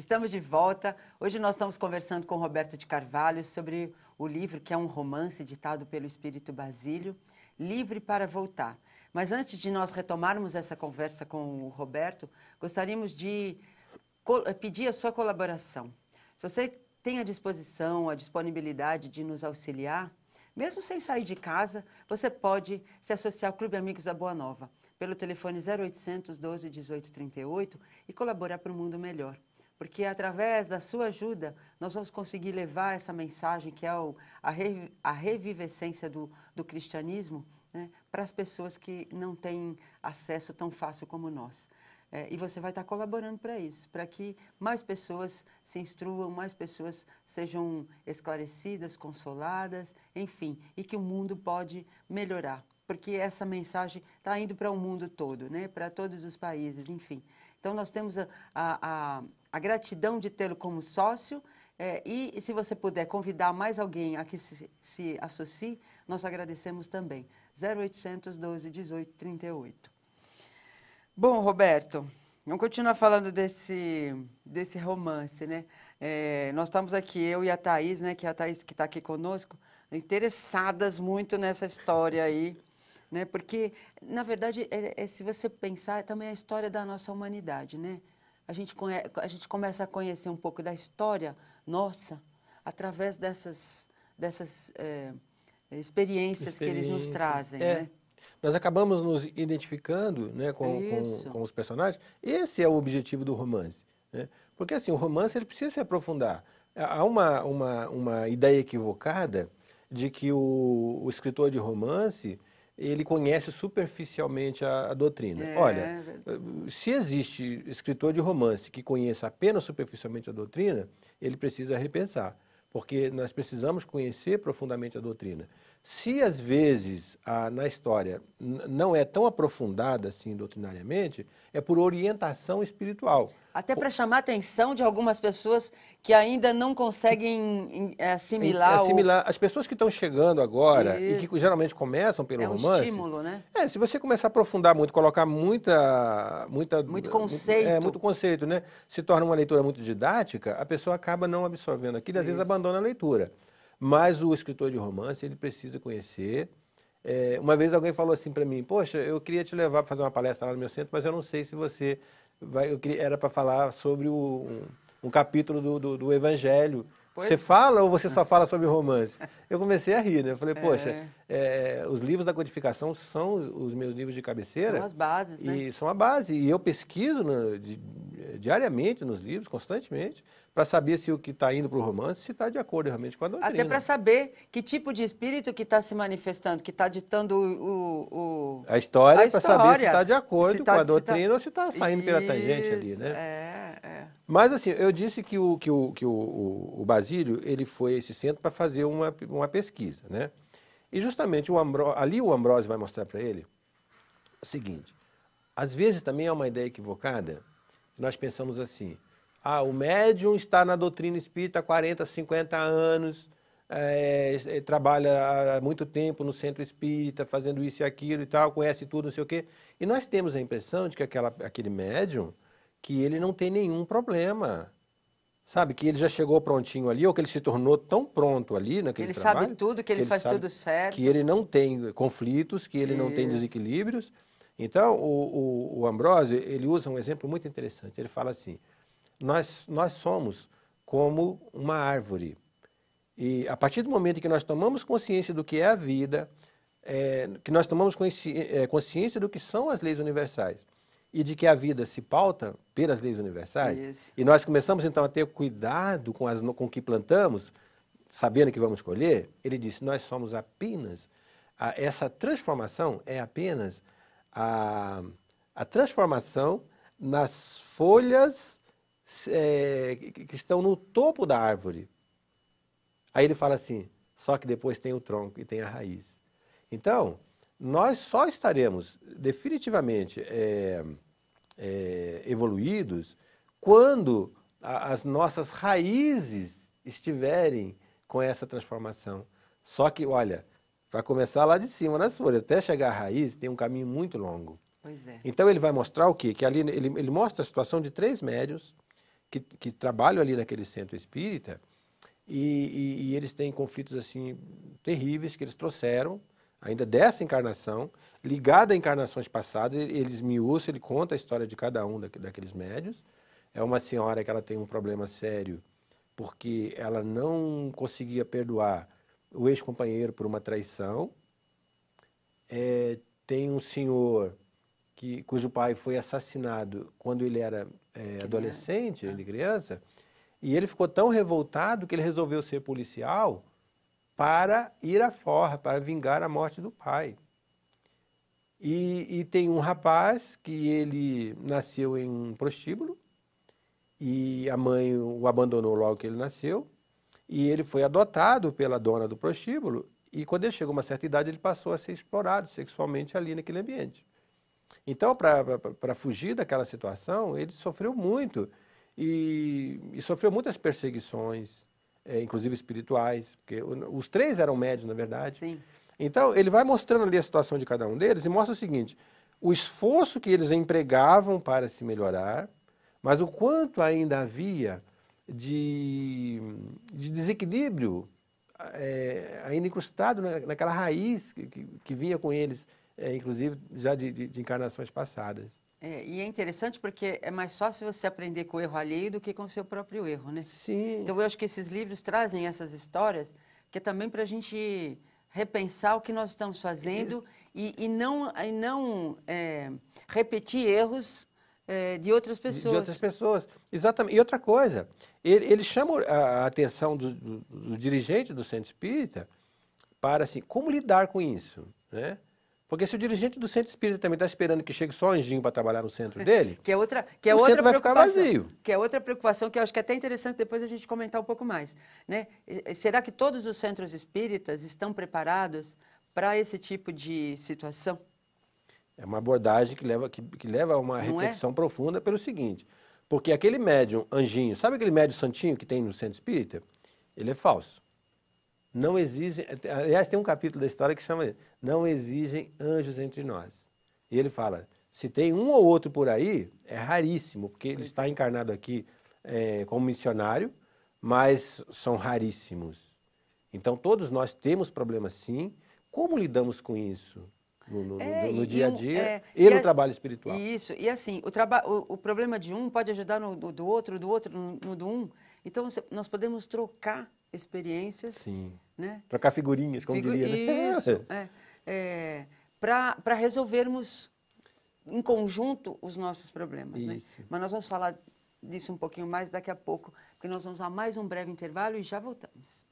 Estamos de volta. Hoje nós estamos conversando com Roberto de Carvalho sobre o livro que é um romance ditado pelo Espírito Basílio, Livre para Voltar. Mas antes de nós retomarmos essa conversa com o Roberto, gostaríamos de pedir a sua colaboração. Se você tem a disposição, a disponibilidade de nos auxiliar, mesmo sem sair de casa, você pode se associar ao Clube Amigos da Boa Nova, pelo telefone 0800 12 18 38 e colaborar para um mundo melhor. Porque através da sua ajuda, nós vamos conseguir levar essa mensagem, que é a revivescência do cristianismo, né, para as pessoas que não têm acesso tão fácil como nós. E você vai estar colaborando para isso, para que mais pessoas se instruam, mais pessoas sejam esclarecidas, consoladas, enfim, e que o mundo pode melhorar. Porque essa mensagem está indo para o mundo todo, né, para todos os países, enfim. Então, nós temos a gratidão de tê-lo como sócio e se você puder convidar mais alguém a que se associe, nós agradecemos também. 0800 12 18 38. Bom, Roberto, vamos continuar falando desse romance, né? Nós estamos aqui, eu e a Thaís, né, que é a Thaís que está aqui conosco, interessadas muito nessa história aí, né? Porque, na verdade, se você pensar, também é a história da nossa humanidade, né? A gente começa a conhecer um pouco da história nossa através dessas experiências que eles nos trazem, né? Nós acabamos nos identificando, né, com os personagens. Esse é o objetivo do romance, né? Porque assim, o romance ele precisa se aprofundar. Há uma ideia equivocada de que o escritor de romance ele conhece superficialmente a doutrina. Olha, se existe escritor de romance que conheça apenas superficialmente a doutrina, ele precisa repensar, porque nós precisamos conhecer profundamente a doutrina. Se às vezes na história não é tão aprofundada assim doutrinariamente, é por orientação espiritual. Até para chamar a atenção de algumas pessoas que ainda não conseguem assimilar. As pessoas que estão chegando agora e que geralmente começam pelo romance. É um estímulo, né? Se você começar a aprofundar muito, colocar muito conceito. Muito conceito, né? Se torna uma leitura muito didática, a pessoa acaba não absorvendo aquilo e às vezes abandona a leitura. Mas o escritor de romance, ele precisa conhecer. Uma vez alguém falou assim para mim, poxa, eu queria te levar para fazer uma palestra lá no meu centro, mas eu não sei se você vai... Era para falar sobre um capítulo do Evangelho. Você fala ou você só fala sobre romance? Eu comecei a rir, né? Eu falei, poxa, os livros da codificação são os meus livros de cabeceira. São as bases, né? E são a base. E eu pesquiso diariamente nos livros, constantemente, para saber se o que está indo para o romance se está de acordo realmente com a doutrina. Até para saber que tipo de espírito que está se manifestando, que está ditando a história, para saber se está de acordo com a doutrina ou se está saindo pela tangente ali, né? Mas assim, eu disse que o Basílio, ele foi a esse centro para fazer uma pesquisa, né? E justamente ali o Ambrósio vai mostrar para ele o seguinte, às vezes também é uma ideia equivocada, nós pensamos assim, o médium está na doutrina espírita há 40, 50 anos, trabalha há muito tempo no centro espírita, fazendo isso e aquilo e tal, conhece tudo, não sei o quê. E nós temos a impressão de que aquele médium, que ele não tem nenhum problema, sabe? Que ele já chegou prontinho ali, ou que ele se tornou tão pronto ali naquele trabalho. Ele sabe tudo, que ele faz tudo certo. Que ele não tem conflitos, que ele não tem desequilíbrios. Então, o Ambrósio, ele usa um exemplo muito interessante. Ele fala assim, nós somos como uma árvore. E a partir do momento em que nós tomamos consciência do que é a vida, que nós tomamos consciência do que são as leis universais, e de que a vida se pauta pelas leis universais, e nós começamos então a ter cuidado com o que plantamos, sabendo que vamos colher, ele disse, nós somos apenas, essa transformação é apenas a transformação nas folhas que estão no topo da árvore. Aí ele fala assim, só que depois tem o tronco e tem a raiz. Então, nós só estaremos definitivamente evoluídos quando as nossas raízes estiverem com essa transformação. Só que, olha, para começar lá de cima nas folhas, até chegar à raiz, tem um caminho muito longo. Pois é. Então ele vai mostrar o quê? Que ali ele mostra a situação de 3 médiuns que trabalham ali naquele centro espírita e eles têm conflitos assim terríveis que eles trouxeram, ainda dessa encarnação, ligada a encarnações passadas. Eles esmiuçam, ele conta a história de cada um daqueles médios. É uma senhora que ela tem um problema sério porque ela não conseguia perdoar o ex-companheiro por uma traição. Tem um senhor cujo pai foi assassinado quando ele era adolescente, ele criança, e ele ficou tão revoltado que ele resolveu ser policial para ir à forra, para vingar a morte do pai. E tem um rapaz que ele nasceu em um prostíbulo, e a mãe o abandonou logo que ele nasceu, e ele foi adotado pela dona do prostíbulo, e quando ele chegou a uma certa idade, ele passou a ser explorado sexualmente ali naquele ambiente. Então, para fugir daquela situação, ele sofreu muito, e sofreu muitas perseguições, inclusive espirituais, porque os três eram médios, na verdade. Sim. Então, ele vai mostrando ali a situação de cada um deles e mostra o seguinte: o esforço que eles empregavam para se melhorar, mas o quanto ainda havia de desequilíbrio ainda incrustado naquela raiz que vinha com eles, inclusive já de encarnações passadas. E é interessante porque é mais fácil você aprender com o erro alheio do que com o seu próprio erro, né? Sim. Então eu acho que esses livros trazem essas histórias que é também para a gente repensar o que nós estamos fazendo e não repetir erros de outras pessoas. De outras pessoas, exatamente. E outra coisa, ele chama a atenção do dirigente do centro espírita para, assim, como lidar com isso, né? Porque se o dirigente do centro espírita também está esperando que chegue só anjinho para trabalhar no centro dele, o centro vai ficar vazio. Que é outra preocupação que eu acho que é até interessante depois a gente comentar um pouco mais, né? Será que todos os centros espíritas estão preparados para esse tipo de situação? É uma abordagem que leva a uma reflexão profunda pelo seguinte, porque aquele médium anjinho, sabe aquele médium santinho que tem no centro espírita? Ele é falso. Não exigem, aliás, tem um capítulo da história que chama Não Exigem Anjos Entre Nós. E ele fala, se tem um ou outro por aí, é raríssimo, porque ele está encarnado aqui como missionário, mas são raríssimos. Então, todos nós temos problemas sim. Como lidamos com isso no dia a dia e no trabalho espiritual? Isso, e assim, o problema de um pode ajudar no do outro no do um. Então, nós podemos trocar experiências. Sim. Né? Trocar figurinhas, como diria, né? Isso, para resolvermos em conjunto os nossos problemas. Né? Mas nós vamos falar disso um pouquinho mais daqui a pouco, porque nós vamos a mais um breve intervalo e já voltamos.